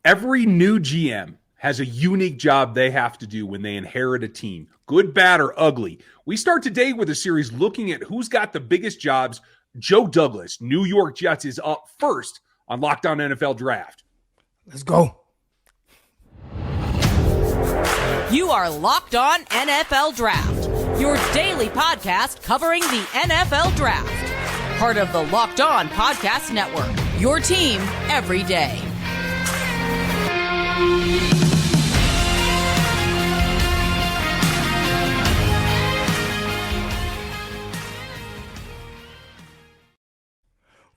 Every new GM has a unique job they have to do when they inherit a team, good, bad, or ugly. We start today with a series looking at who's got the biggest jobs. Joe Douglas, New York Jets, is up first on Locked On NFL Draft. Let's go. You are Locked On NFL Draft, your daily podcast covering the NFL Draft. Part of the Locked On Podcast Network, your team every day.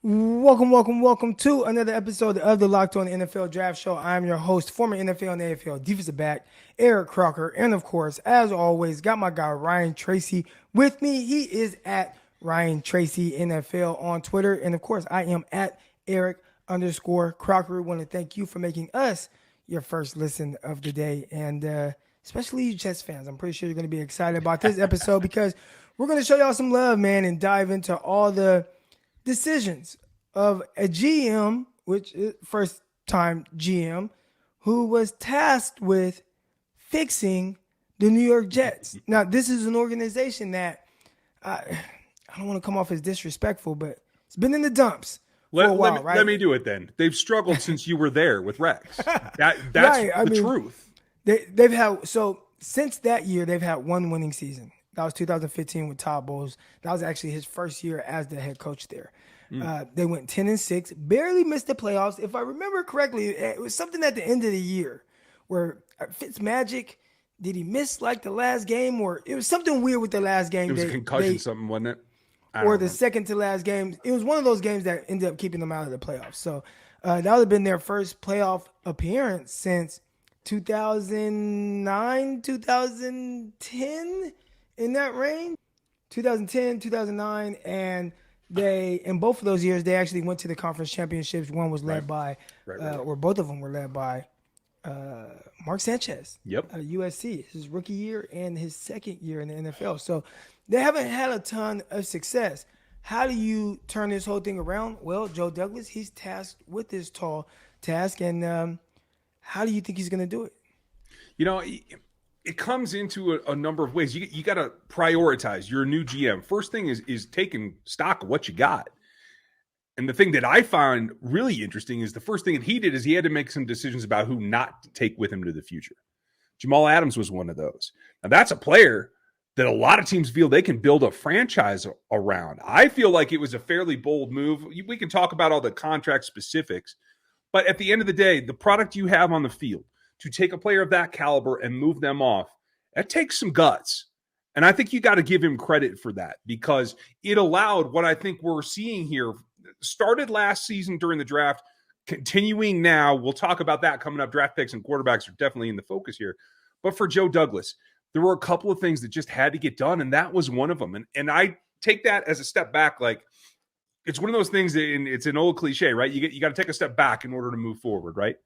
Welcome to another episode of the Locked On NFL Draft Show. I'm your host, former NFL and AFL defensive back, Eric Crocker. And of course, as always, got my guy Ryan Tracy with me. He is at Ryan Tracy NFL on Twitter. And of course, I am at Eric_Crocker. Want to thank you for making us your first listen of the day. And especially you Jets fans, I'm pretty sure you're going to be excited about this episode because we're going to show y'all some love, man, and dive into all the decisions of a GM, which is first-time GM, who was tasked with fixing the New York Jets. Now, this is an organization that I don't want to come off as disrespectful, but it's been in the dumps for a while, right? Let me do it then. They've struggled since you were there with Rex. That's right. the truth. They've had since that year, they've had one winning season. That was 2015 with Todd Bowles. That was actually his first year as the head coach there. They went 10-6, barely missed the playoffs. If I remember correctly, it was something at the end of the year where Fitzmagic, did he miss like the last game? Or it was something weird with the last game. It was a concussion something, wasn't it? Or the second to last game. It was one of those games that ended up keeping them out of the playoffs. So that would have been their first playoff appearance since 2009, 2010, in that range. 2010, 2009, and in both of those years, they actually went to the conference championships. One was led by, or both of them were led by Mark Sanchez. Yep. Out of USC, his rookie year and his second year in the NFL. So they haven't had a ton of success. How do you turn this whole thing around? Well, Joe Douglas, he's tasked with this tall task, and how do you think he's going to do it? You know, it comes into a number of ways. You got to prioritize. You're a new GM. First thing is taking stock of what you got. And the thing that I find really interesting is the first thing that he did is he had to make some decisions about who not to take with him to the future. Jamal Adams was one of those. Now, that's a player that a lot of teams feel they can build a franchise around. I feel like it was a fairly bold move. We can talk about all the contract specifics, but at the end of the day, the product you have on the field, to take a player of that caliber and move them off, that takes some guts. And I think you got to give him credit for that because it allowed what I think we're seeing here. Started last season during the draft, continuing now. We'll talk about that coming up. Draft picks and quarterbacks are definitely in the focus here. But for Joe Douglas, there were a couple of things that just had to get done, and that was one of them. And I take that as a step back. Like, it's one of those things, and it's an old cliche, right? You got to take a step back in order to move forward, right?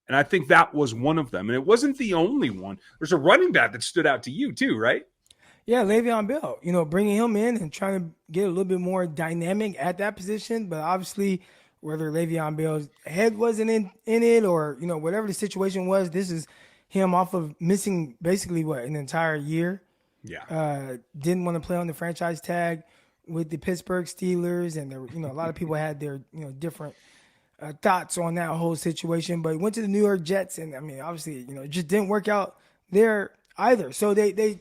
And I think that was one of them. And it wasn't the only one. There's a running back that stood out to you too, right? Yeah, Le'Veon Bell, bringing him in and trying to get a little bit more dynamic at that position. But obviously, whether Le'Veon Bell's head wasn't in it or, whatever the situation was, this is him off of missing basically, an entire year. Yeah. Didn't want to play on the franchise tag with the Pittsburgh Steelers. And, there, a lot of people had their, different thoughts on that whole situation. But he went to the New York Jets. And, obviously, it just didn't work out there either. So they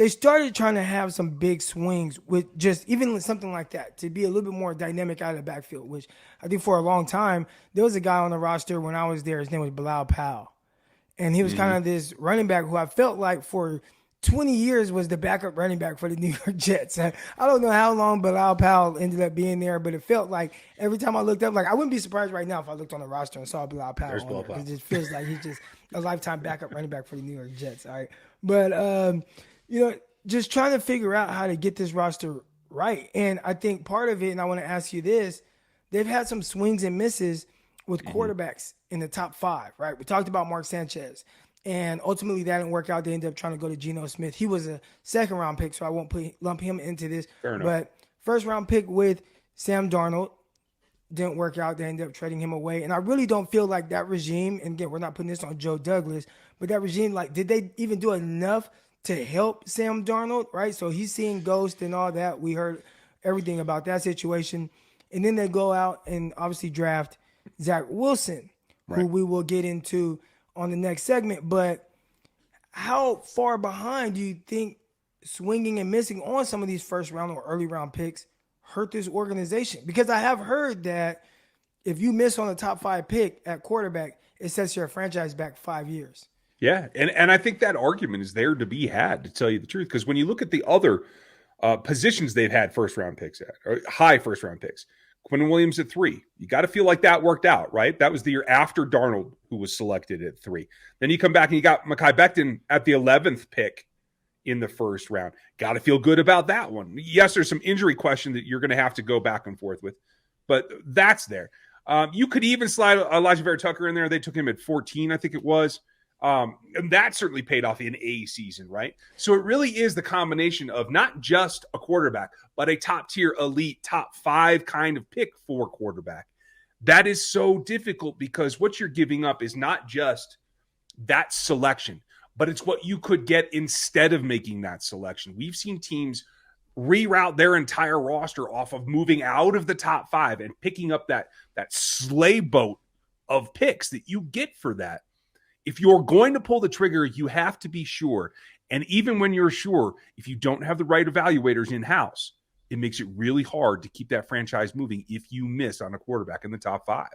started trying to have some big swings with just even something like that to be a little bit more dynamic out of the backfield, which I think for a long time, there was a guy on the roster when I was there. His name was Bilal Powell. And he was kind of this running back who I felt like for 20 years was the backup running back for the New York Jets. I don't know how long Bilal Powell ended up being there, but it felt like every time I looked up, like I wouldn't be surprised right now if I looked on the roster and saw Bilal Powell. There's Bilal Powell. It just feels like he's just a lifetime backup running back for the New York Jets. All right. But, just trying to figure out how to get this roster right. And I think part of it, and I want to ask you this, they've had some swings and misses with quarterbacks in the top 5, right? We talked about Mark Sanchez, and ultimately that didn't work out. They ended up trying to go to Geno Smith. He was a second-round pick, so I won't lump him into this. Fair enough. But first-round pick with Sam Darnold. didn't work out. They ended up trading him away. And I really don't feel like that regime, and again, we're not putting this on Joe Douglas, but that regime, like, did they even do enough to help Sam Darnold, right? So he's seeing ghosts and all that. We heard everything about that situation. And then they go out and obviously draft Zach Wilson, who we will get into on the next segment. But how far behind do you think swinging and missing on some of these first round or early round picks hurt this organization? Because I have heard that if you miss on a top 5 pick at quarterback, it sets your franchise back 5 years. Yeah, and I think that argument is there to be had, to tell you the truth, because when you look at the other positions they've had first-round picks at, or high first-round picks, Quentin Williams at 3, you got to feel like that worked out, right? That was the year after Darnold, who was selected at 3. Then you come back and you got Mekhi Becton at the 11th pick in the first round. Got to feel good about that one. Yes, there's some injury question that you're going to have to go back and forth with, but that's there. You could even slide Elijah Vera Tucker in there. They took him at 14, I think it was. And that certainly paid off in a season, right? So it really is the combination of not just a quarterback, but a top tier, elite, top 5 kind of pick for quarterback. That is so difficult because what you're giving up is not just that selection, but it's what you could get instead of making that selection. We've seen teams reroute their entire roster off of moving out of the top 5 and picking up that sleigh boat of picks that you get for that. If you're going to pull the trigger, you have to be sure. And even when you're sure, if you don't have the right evaluators in-house, it makes it really hard to keep that franchise moving if you miss on a quarterback in the top 5.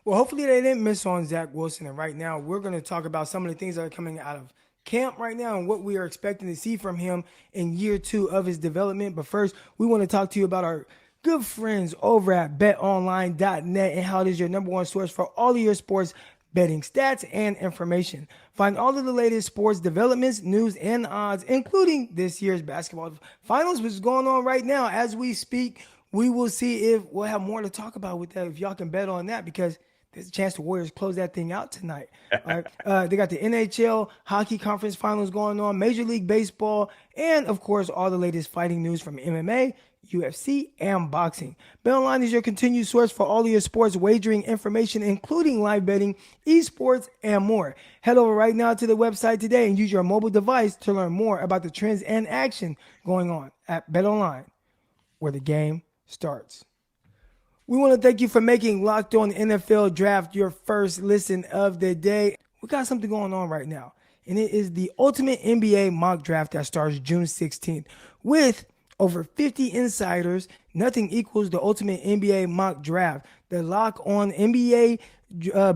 Well, hopefully they didn't miss on Zach Wilson. And right now, we're going to talk about some of the things that are coming out of camp right now and what we are expecting to see from him in year 2 of his development. But first, we want to talk to you about our good friends over at BetOnline.net and how it is your number one source for all of your sports betting stats and information. Find all of the latest sports developments, news, and odds, including this year's basketball finals, which is going on right now. As we speak, we will see if we'll have more to talk about with that, if y'all can bet on that, because there's a chance the Warriors close that thing out tonight. All right. They got the NHL Hockey Conference Finals going on, Major League Baseball, and, of course, all the latest fighting news from MMA, UFC, and boxing. BetOnline is your continued source for all of your sports wagering information, including live betting, esports, and more. Head over right now to the website today and use your mobile device to learn more about the trends and action going on at BetOnline, where the game starts. We want to thank you for making Locked On NFL Draft your first listen of the day. We got something going on right now, and it is the Ultimate NBA Mock Draft that starts June 16th with over 50 insiders. Nothing equals the Ultimate NBA Mock Draft. The Lock On NBA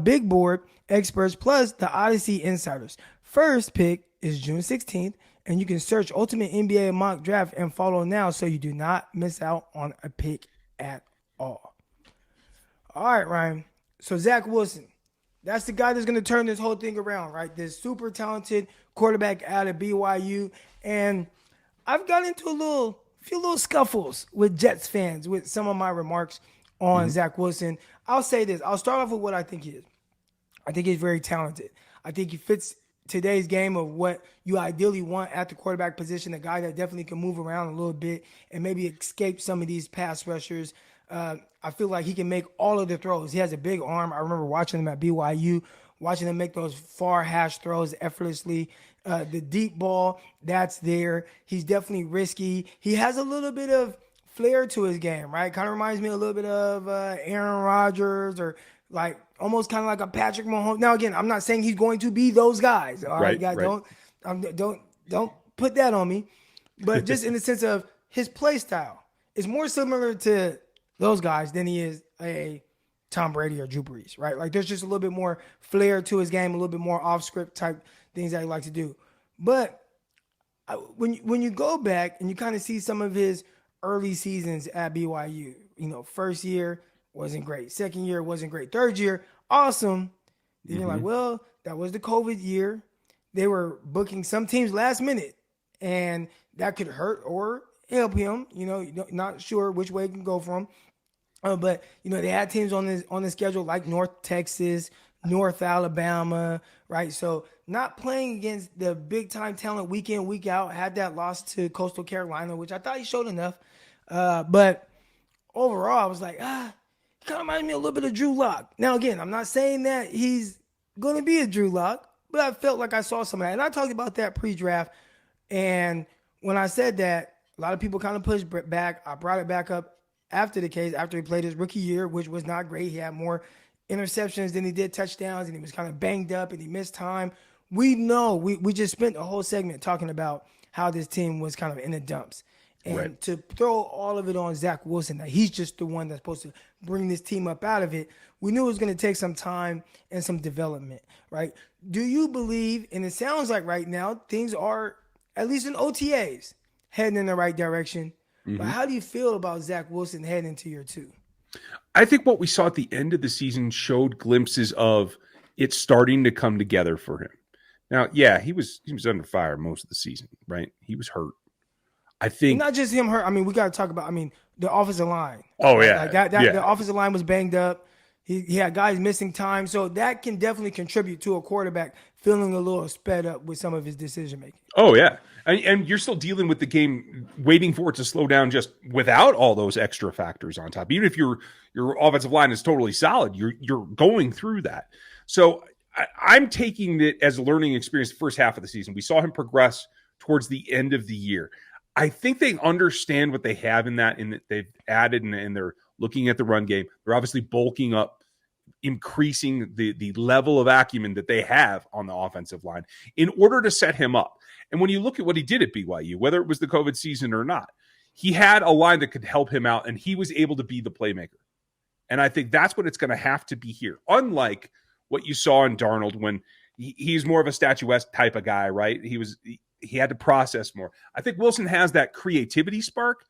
Big Board experts plus the Odyssey insiders. First pick is June 16th, and you can search Ultimate NBA Mock Draft and follow now so you do not miss out on a pick at all. All right, Ryan. So Zach Wilson, that's the guy that's going to turn this whole thing around, right? This super talented quarterback out of BYU. And I've got into a few little scuffles with Jets fans with some of my remarks on Zach Wilson. I'll say this. I'll start off with what I think he is. I think he's very talented. I think he fits today's game of what you ideally want at the quarterback position, a guy that definitely can move around a little bit and maybe escape some of these pass rushers. I feel like he can make all of the throws. He has a big arm. I remember watching him at BYU, watching him make those far hash throws effortlessly. The deep ball, that's there. He's definitely risky. He has a little bit of flair to his game, right? Kind of reminds me a little bit of Aaron Rodgers, or like almost kind of like a Patrick Mahomes. Now, again, I'm not saying he's going to be those guys. All right, guys, right. Don't put that on me. But just in the sense of his play style is more similar to those guys than he is a Tom Brady or Drew Brees, right? Like there's just a little bit more flair to his game, a little bit more off-script type things that he likes to do. But when you go back and you kind of see some of his early seasons at BYU, first year wasn't great. Second year wasn't great. Third year, awesome. Then you're like, well, that was the COVID year. They were booking some teams last minute, and that could hurt or help him. Not sure which way it can go for him. But they had teams on the schedule like North Texas, North Alabama, right? So not playing against the big time talent week in, week out. Had that loss to Coastal Carolina, which I thought he showed enough. But overall, I was like, kind of reminds me a little bit of Drew Lock. Now, again, I'm not saying that he's going to be a Drew Lock, but I felt like I saw some of that. And I talked about that pre-draft. And when I said that, a lot of people kind of pushed back. I brought it back up after the case, after he played his rookie year, which was not great. He had more interceptions than he did touchdowns, and he was kind of banged up, and he missed time. We know, we just spent a whole segment talking about how this team was kind of in the dumps. And to throw all of it on Zach Wilson, that he's just the one that's supposed to bring this team up out of it, we knew it was going to take some time and some development, right? Do you believe, and it sounds like right now, things are, at least in OTAs, heading in the right direction. Mm-hmm. But how do you feel about Zach Wilson heading into year 2? I think what we saw at the end of the season showed glimpses of it starting to come together for him. Now, yeah, he was under fire most of the season, right? He was hurt. I think not just him hurt. I mean, we got to talk about, the offensive line. Oh, yeah. Like the offensive line was banged up. He had guys missing time. So that can definitely contribute to a quarterback feeling a little sped up with some of his decision making. Oh, yeah. And you're still dealing with the game, waiting for it to slow down just without all those extra factors on top. Even if your offensive line is totally solid, you're going through that. So I'm taking it as a learning experience the first half of the season. We saw him progress towards the end of the year. I think they understand what they have in that they've added and they're looking at the run game. They're obviously bulking up, increasing the level of acumen that they have on the offensive line in order to set him up. And when you look at what he did at BYU, whether it was the COVID season or not, he had a line that could help him out, and he was able to be the playmaker. And I think that's what it's going to have to be here. Unlike what you saw in Darnold when he's more of a statuesque type of guy, right? He had to process more. I think Wilson has that creativity spark.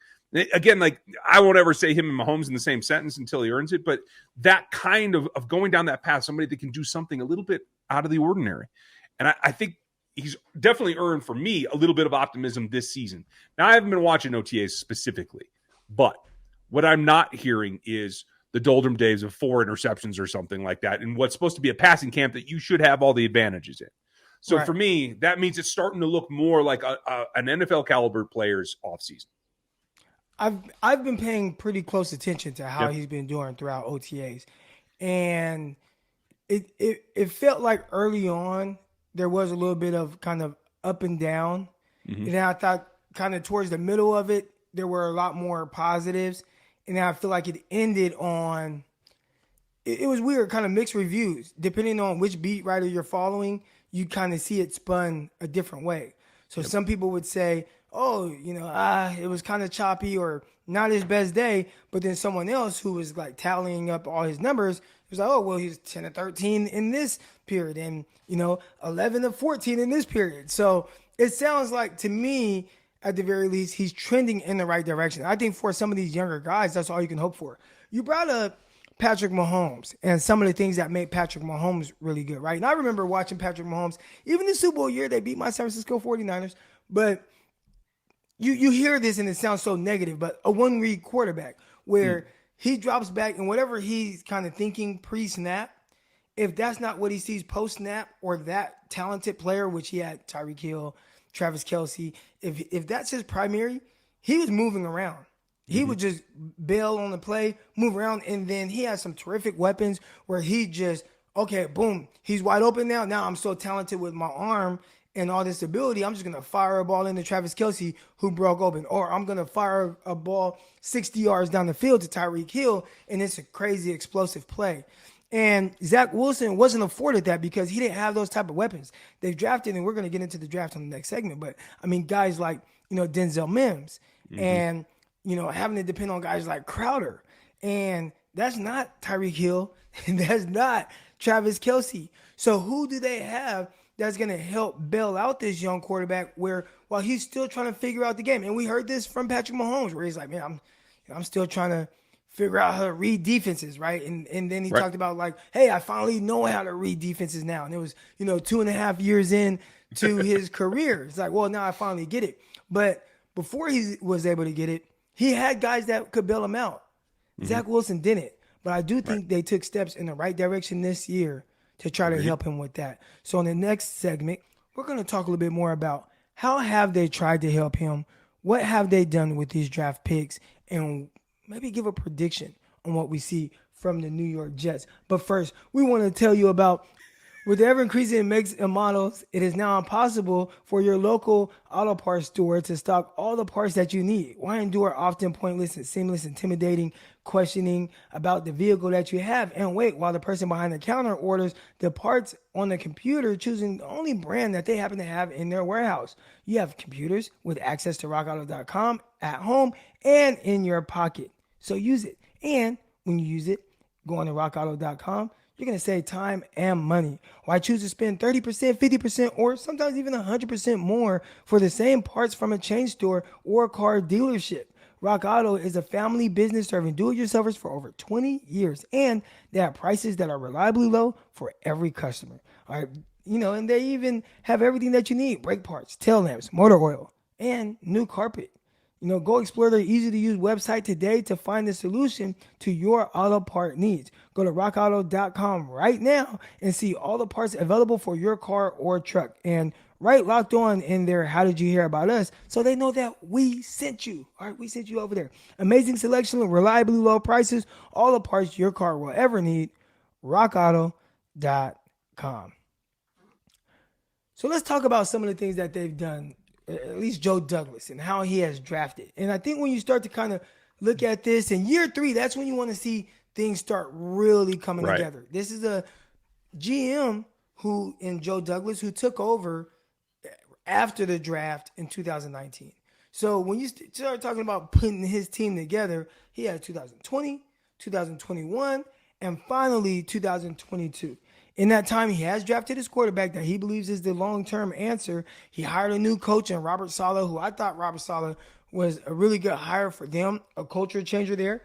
Again, like I won't ever say him and Mahomes in the same sentence until he earns it, but that kind of going down that path, somebody that can do something a little bit out of the ordinary. And I think he's definitely earned for me a little bit of optimism this season. Now, I haven't been watching OTAs specifically, but what I'm not hearing is the doldrum days of 4 interceptions or something like that in what's supposed to be a passing camp that you should have all the advantages in. So for me, that means it's starting to look more like an NFL caliber player's offseason. I've been paying pretty close attention to how he's been doing throughout OTAs. And it felt like early on there was a little bit of kind of up and down. Mm-hmm. And then I thought kind of towards the middle of it, there were a lot more positives. And then I feel like it ended on it was weird, kind of mixed reviews. Depending on which beat writer you're following, you kind of see it spun a different way. So some people would say, oh, it was kind of choppy or not his best day. But then someone else who was like tallying up all his numbers was like, oh, well, he's 10 of 13 in this period and, 11 of 14 in this period. So it sounds like to me, at the very least, he's trending in the right direction. I think for some of these younger guys, that's all you can hope for. You brought up Patrick Mahomes and some of the things that made Patrick Mahomes really good, right? And I remember watching Patrick Mahomes, even the Super Bowl year, they beat my San Francisco 49ers. But you hear this and it sounds so negative, but a one-read quarterback where he drops back and whatever he's kind of thinking pre-snap, if that's not what he sees post-snap or that talented player, which he had Tyreek Hill, Travis Kelce, if that's his primary, he was moving around. He would just bail on the play, move around, and then he has some terrific weapons where he just, okay, boom, he's wide open now. Now I'm so talented with my arm and all this ability, I'm just going to fire a ball into Travis Kelce who broke open. Or I'm going to fire a ball 60 yards down the field to Tyreek Hill, and it's a crazy explosive play. And Zach Wilson wasn't afforded that because he didn't have those type of weapons. They've drafted, and we're going to get into the draft on the next segment, but, guys like, Denzel Mims and, having to depend on guys like Crowder. And that's not Tyreek Hill, and that's not Travis Kelce. So who do they have that's going to help bail out this young quarterback while he's still trying to figure out the game? And we heard this from Patrick Mahomes where he's like, man, I'm still trying to figure out how to read defenses, right? And then he talked about like, hey, I finally know how to read defenses now. And it was, 2.5 years in to his career. It's like, well, now I finally get it. But before he was able to get it, he had guys that could bail him out. Zach Wilson didn't. But I do think they took steps in the right direction this year to try to help him with that. So in the next segment, we're going to talk a little bit more about how have they tried to help him, what have they done with these draft picks, and maybe give a prediction on what we see from the New York Jets. But first, we want to tell you about, with the ever-increasing makes and models, it is now impossible for your local auto parts store to stock all the parts that you need. Why endure often pointless and seamless, intimidating questioning about the vehicle that you have and wait while the person behind the counter orders the parts on the computer, choosing the only brand that they happen to have in their warehouse? You have computers with access to rockauto.com at home and in your pocket. So use it. And when you use it, go on to rockauto.com. You're going to save time and money. Why choose to spend 30%, 50%, or sometimes even 100% more for the same parts from a chain store or car dealership? Rock Auto is a family business serving do-it-yourselfers for over 20 years, and they have prices that are reliably low for every customer. All right, and they even have everything that you need: brake parts, tail lamps, motor oil, and new carpet. Go explore their easy-to-use website today to find the solution to your auto part needs. Go to rockauto.com right now and see all the parts available for your car or truck. And write Locked On in there, how did you hear about us? So they know that we sent you. All right, we sent you over there. Amazing selection of reliably low prices, all the parts your car will ever need. rockauto.com. So let's talk about some of the things that they've done, at least Joe Douglas, and how he has drafted. And I think when you start to kind of look at this in year 3, that's when you want to see things start really coming together. This is a GM in Joe Douglas, who took over after the draft in 2019. So when you start talking about putting his team together, he had 2020, 2021, and finally 2022. In that time, he has drafted his quarterback that he believes is the long-term answer. He hired a new coach in Robert Saleh, who I thought Robert Saleh was a really good hire for them, a culture changer there.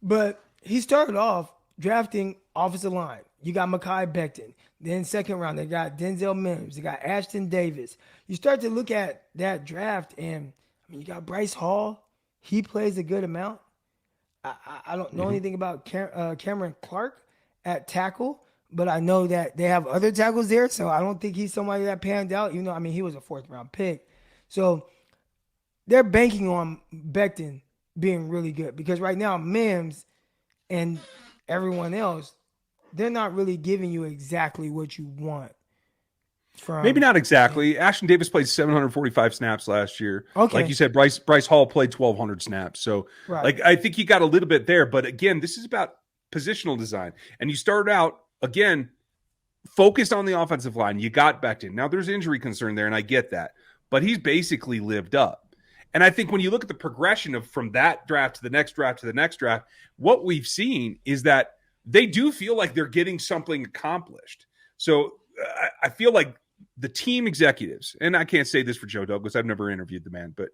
But he started off drafting offensive line. You got Mekhi Becton. Then second round, they got Denzel Mims. They got Ashton Davis. You start to look at that draft, and you got Bryce Hall. He plays a good amount. I don't know anything about Cameron Clark at tackle, but I know that they have other tackles there, so I don't think he's somebody that panned out. He was a 4th-round pick. So they're banking on Becton being really good, because right now Mims and everyone else, they're not really giving you exactly what you want. Maybe not exactly. Ashton Davis played 745 snaps last year. Okay. Like you said, Bryce Hall played 1,200 snaps. So I think you got a little bit there. But again, this is about positional design. And you start out, again, focused on the offensive line. You got Becton. Now, there's injury concern there, and I get that. But he's basically lived up. And I think when you look at the progression from that draft to the next draft to the next draft, what we've seen is that they do feel like they're getting something accomplished. So I feel like the team executives, and I can't say this for Joe Douglas, I've never interviewed the man, but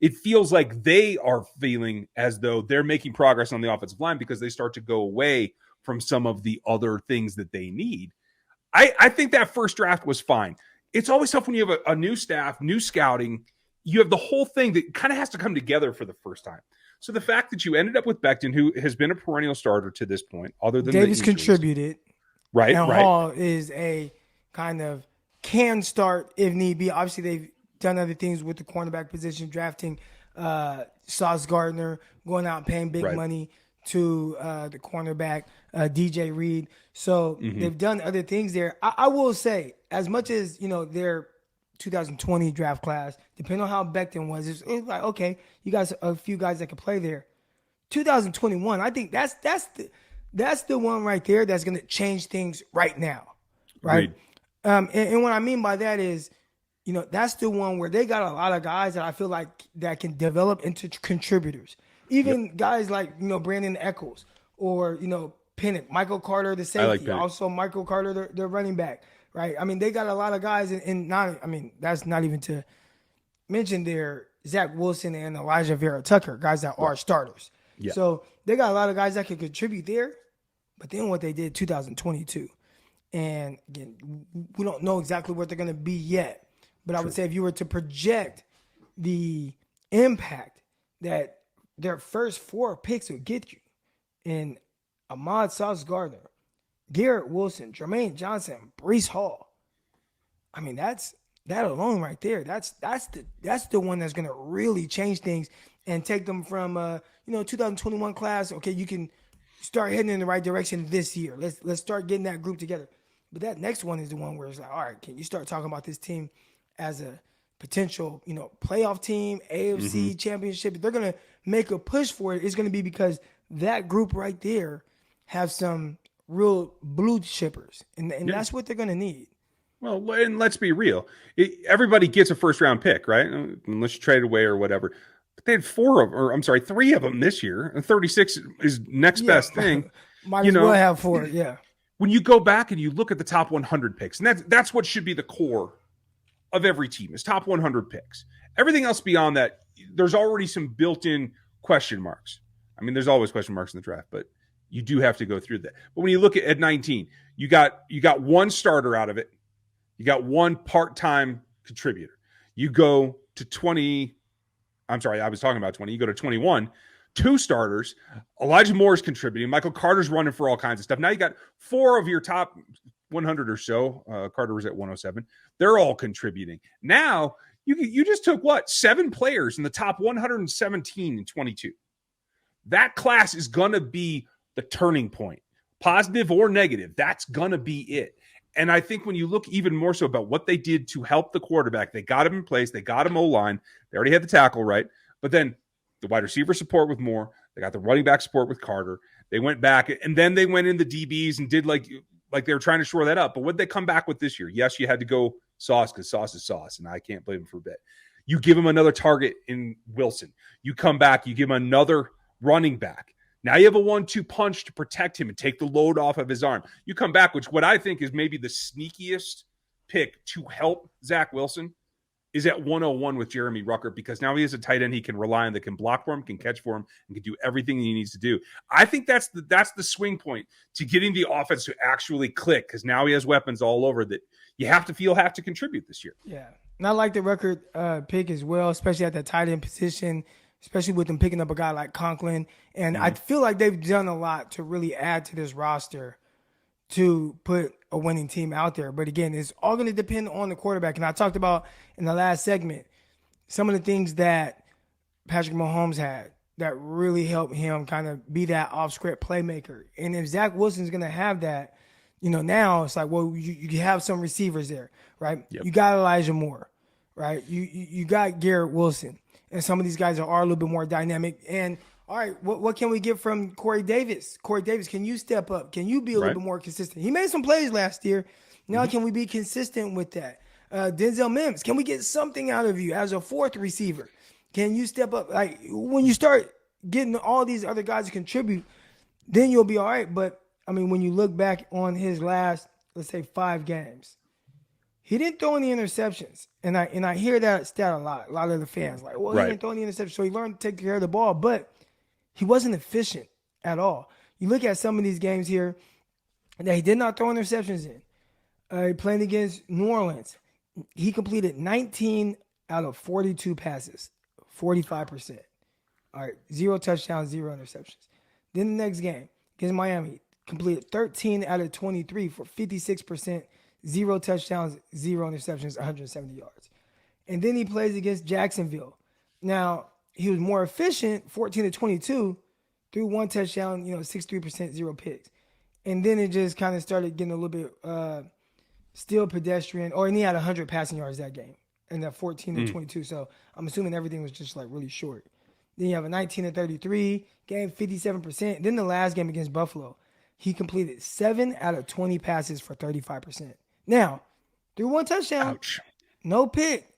it feels like they are feeling as though they're making progress on the offensive line because they start to go away from some of the other things that they need. I think that first draft was fine. It's always tough when you have a new staff, new scouting. You have the whole thing that kind of has to come together for the first time. So the fact that you ended up with Becton, who has been a perennial starter to this point, other than Davis contributed, right? And Hall is a kind of can start if need be. Obviously, they've done other things with the cornerback position, drafting Sauce Gardner, going out and paying big money to the cornerback, DJ Reed. So they've done other things there. I will say, as much as their 2020 draft class, depending on how Becton was, it's like, okay, you guys a few guys that can play there. 2021, I think that's the one right there that's going to change things right now, right? And what I mean by that is, that's the one where they got a lot of guys that I feel like that can develop into contributors. Even guys like, Brandon Echols or, Pennick, Michael Carter, the safety, also Michael Carter, the running back, right? They got a lot of guys that's not even to mention their Zach Wilson and Elijah Vera Tucker, guys that are starters. Yeah. So they got a lot of guys that can contribute there. But then what they did 2022, and again, we don't know exactly what they're going to be yet. But I would say if you were to project the impact that their first 4 picks would get you in Ahmad Sauce Gardner, Garrett Wilson, Jermaine Johnson, Breece Hall. That alone right there. That's the one that's going to really change things and take them from 2021 class. Okay, you can start heading in the right direction this year. Let's start getting that group together. But that next one is the one where it's like, all right, can you start talking about this team as a potential, playoff team, AFC championship? If they're going to make a push for it, it's going to be because that group right there have some real blue chippers, and that's what they're going to need. Well, and let's be real. Everybody gets a first-round pick, right? Unless you trade it away or whatever. But they had 3 of them this year. And 36 is next best thing. Might as well have 4, yeah. When you go back and you look at the top 100 picks, and that's what should be the core of every team, is top 100 picks. Everything else beyond that, there's already some built-in question marks. I mean, there's always question marks in the draft, but you do have to go through that. But when you look at 19, you got one starter out of it. You got one part-time contributor. You go to 20. I'm sorry, I was talking about 20. You go to 21, 2 starters. Elijah Moore is contributing. Michael Carter's running for all kinds of stuff. Now you got 4 of your top 100 or so. Carter was at 107. They're all contributing. Now you just took 7 players in the top 117 and 22. That class is going to be the turning point, positive or negative. That's going to be it. And I think when you look even more so about what they did to help the quarterback, they got him in place. They got him O-line. They already had the tackle right. But then the wide receiver support with Moore. They got the running back support with Carter. They went back, and then they went in the DBs and did like they were trying to shore that up. But what did they come back with this year? Yes, you had to go sauce because sauce is sauce, and I can't blame him for a bit. You give him another target in Wilson. You come back, you give him another running back. Now you have a 1-2 punch to protect him and take the load off of his arm. You come back, which what I think is maybe the sneakiest pick to help Zach Wilson is at 101 with Jeremy Rucker, because now he has a tight end he can rely on that can block for him, can catch for him, and can do everything he needs to do. I think that's the swing point to getting the offense to actually click, because now he has weapons all over that you have to contribute this year. Yeah, and I like the Rucker pick as well, especially at the tight end position, especially with them picking up a guy like Conklin. And I feel like they've done a lot to really add to this roster to put a winning team out there. But again, it's all going to depend on the quarterback. And I talked about in the last segment some of the things that Patrick Mahomes had that really helped him kind of be that off-script playmaker. And if Zach Wilson's going to have that, now it's like, well, you have some receivers there, right? Yep. You got Elijah Moore, right? You got Garrett Wilson. And some of these guys are a little bit more dynamic. And, all right, what can we get from Corey Davis? Corey Davis, can you step up? Can you be a little bit more consistent? He made some plays last year. Now can we be consistent with that? Denzel Mims, can we get something out of you as a 4th receiver? Can you step up? Like, when you start getting all these other guys to contribute, then you'll be all right. But, I mean, when you look back on his last, let's say, 5 games, he didn't throw any interceptions. And I hear that stat a lot. A lot of the fans like, well, he didn't throw any interceptions, so he learned to take care of the ball. But he wasn't efficient at all. You look at some of these games here that he did not throw interceptions in. He played against New Orleans. He completed 19 out of 42 passes, 45%. All right, 0 touchdowns, 0 interceptions. Then the next game against Miami, completed 13 out of 23 for 56%. 0 touchdowns, 0 interceptions, 170 yards. And then he plays against Jacksonville. Now, he was more efficient, 14 to 22, threw 1 touchdown, 63%, 0 picks. And then it just kind of started getting a little bit still pedestrian. And he had 100 passing yards that game, and that 14 to 22. So I'm assuming everything was just like really short. Then you have a 19 to 33 game, 57%. Then the last game against Buffalo, he completed 7 out of 20 passes for 35%. Now, threw 1 touchdown, no pick,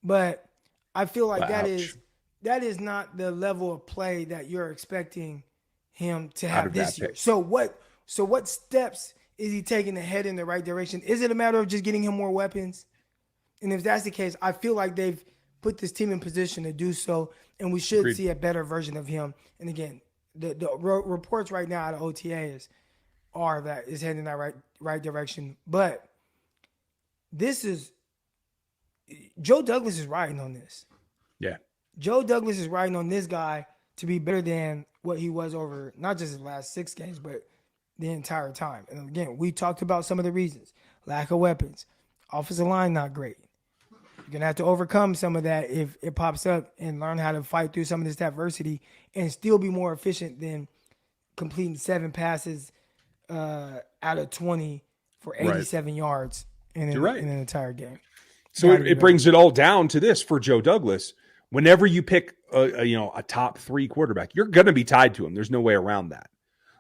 but I feel like that is not the level of play that you're expecting him to have this year. So what steps is he taking to head in the right direction? Is it a matter of just getting him more weapons? And if that's the case, I feel like they've put this team in position to do so, and we should see a better version of him. And again, the reports right now out of OTAs are that is heading in that right direction, but Joe Douglas is riding on this. Yeah. Joe Douglas is riding on this guy to be better than what he was over not just his last 6 games, but the entire time. And again, we talked about some of the reasons. Lack of weapons. Offensive line not great. You're going to have to overcome some of that if it pops up and learn how to fight through some of this adversity and still be more efficient than completing 7 passes out of 20 for 87 yards in an entire game. So it brings it all down to this for Joe Douglas. Whenever you pick a top 3 quarterback, you're going to be tied to him. There's no way around that.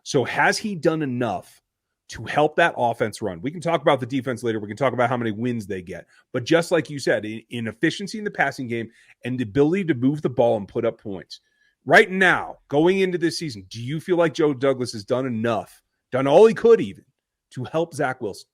So has he done enough to help that offense run? We can talk about the defense later. We can talk about how many wins they get. But just like you said, in efficiency in the passing game and the ability to move the ball and put up points. Right now, going into this season, do you feel like Joe Douglas has done enough, done all he could even, to help Zach Wilson?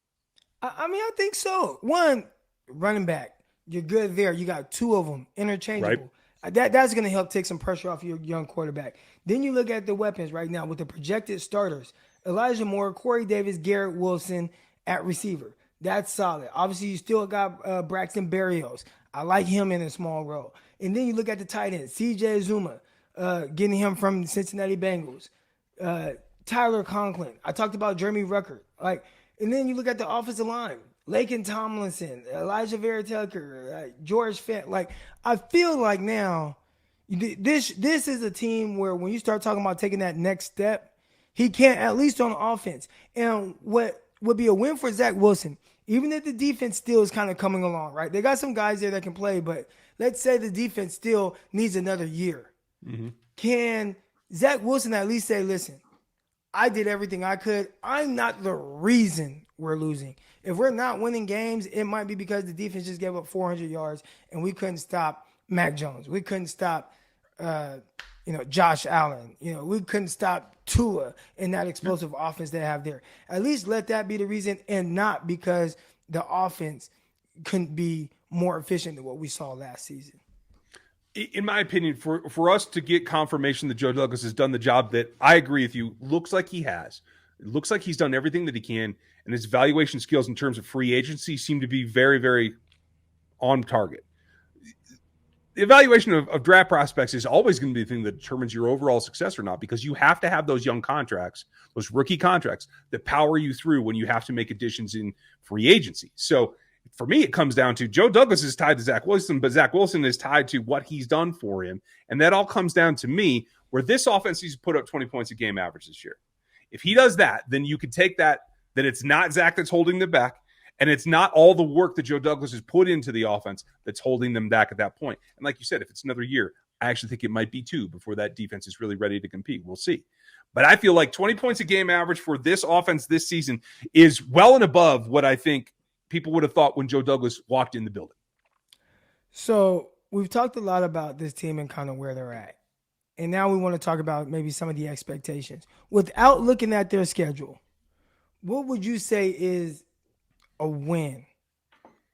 I mean, I think so. One, running back, you're good there. You got 2 of them, interchangeable. Right. That's going to help take some pressure off your young quarterback. Then you look at the weapons right now with the projected starters. Elijah Moore, Corey Davis, Garrett Wilson at receiver. That's solid. Obviously, you still got Braxton Berrios. I like him in a small role. And then you look at the tight end, C.J. Zuma, getting him from Cincinnati Bengals. Tyler Conklin. I talked about Jeremy Ruckert. And then you look at the offensive line. Laken Tomlinson, Elijah Vera Tucker, George Fent. I feel like now this is a team where when you start talking about taking that next step, he can't, at least on offense. And what would be a win for Zach Wilson, even if the defense still is kind of coming along, right? They got some guys there that can play, but let's say the defense still needs another year. Mm-hmm. Can Zach Wilson at least say, listen, I did everything I could. I'm not the reason we're losing. If we're not winning games, it might be because the defense just gave up 400 yards and we couldn't stop Mac Jones. We couldn't stop, Josh Allen. We couldn't stop Tua in that explosive offense they have there. At least let that be the reason, and not because the offense couldn't be more efficient than what we saw last season. In my opinion, for us to get confirmation that Joe Douglas has done the job that I agree with you, looks like he has. It looks like he's done everything that he can, and his evaluation skills in terms of free agency seem to be very, very on target. The evaluation of draft prospects is always going to be the thing that determines your overall success or not, because you have to have those young contracts, those rookie contracts that power you through when you have to make additions in free agency. So for me, it comes down to Joe Douglas is tied to Zach Wilson, but Zach Wilson is tied to what he's done for him. And that all comes down to me, where this offense needs to put up 20 points a game average this year. If he does that, then you could take that it's not Zach that's holding them back, and it's not all the work that Joe Douglas has put into the offense that's holding them back at that point. And like you said, if it's another year, I actually think it might be 2 before that defense is really ready to compete. We'll see. But I feel like 20 points a game average for this offense this season is well and above what I think people would have thought when Joe Douglas walked in the building. So we've talked a lot about this team and kind of where they're at. And now we want to talk about maybe some of the expectations. Without looking at their schedule, what would you say is a win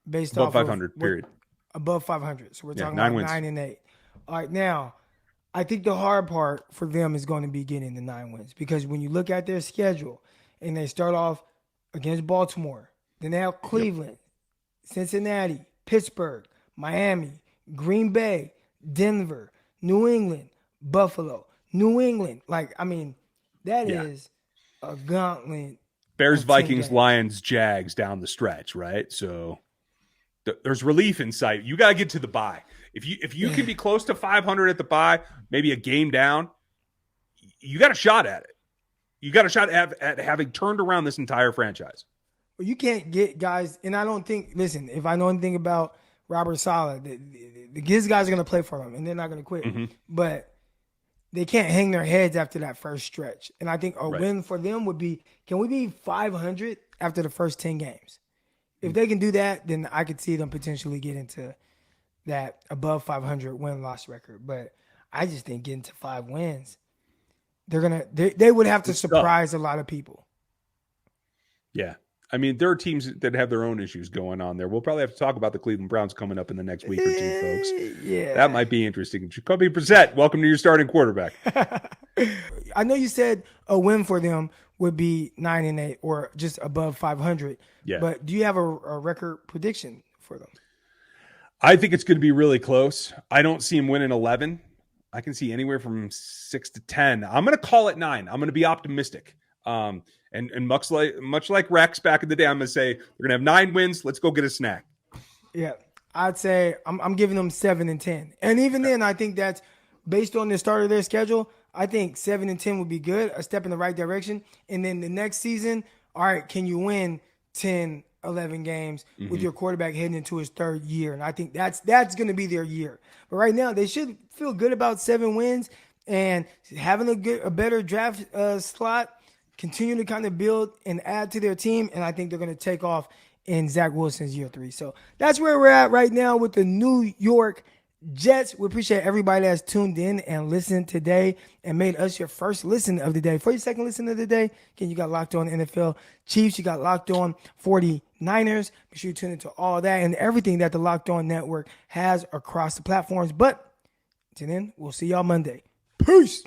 based above off 500, period. Above 500. So we're talking about 9 and 8. All right, now, I think the hard part for them is going to be getting the 9 wins, because when you look at their schedule and they start off against Baltimore, then they have Cleveland, Cincinnati, Pittsburgh, Miami, Green Bay, Denver, New England, Buffalo, New England. That is a gauntlet. Bears, Vikings, Lions, Jags down the stretch, right? So there's relief in sight. You got to get to the bye. If you can be close to 500 at the bye, maybe a game down, you got a shot at it. You got a shot at having turned around this entire franchise. Well, you can't get guys, and I don't think, listen, if I know anything about Robert Saleh, these guys are going to play for them, and they're not going to quit. Mm-hmm. But they can't hang their heads after that first stretch. And I think a win for them would be, can we be 500 after the first 10 games? If they can do that, then I could see them potentially get into that above 500 win-loss record. But I just think getting to 5 wins, they would have to surprise a lot of people. Yeah. I mean, there are teams that have their own issues going on there. We'll probably have to talk about the Cleveland Browns coming up in the next week or two, folks. Yeah. That might be interesting. Jacoby Brissett, welcome to your starting quarterback. I know you said a win for them would be 9 and 8 or just above 500. Yeah. But do you have a record prediction for them? I think it's going to be really close. I don't see him winning 11. I can see anywhere from 6 to 10. I'm going to call it 9. I'm going to be optimistic. And much like Rex back in the day, I'm going to say we're going to have 9 wins. Let's go get a snack. Yeah, I'd say I'm giving them 7 and 10. And even then, I think that's based on the start of their schedule. I think 7-10 would be good, a step in the right direction. And then the next season, all right, can you win 10, 11 games with your quarterback heading into his third year? And I think that's going to be their year. But right now, they should feel good about 7 wins and having a better draft slot, continue to kind of build and add to their team. And I think they're going to take off in Zach Wilson's year 3. So that's where we're at right now with the New York Jets. We appreciate everybody that's tuned in and listened today and made us your first listen of the day. For your second listen of the day, again, you got Locked On NFL Chiefs, you got Locked On 49ers. Make sure you tune into all that and everything that the Locked On Network has across the platforms. But until then, we'll see y'all Monday. Peace.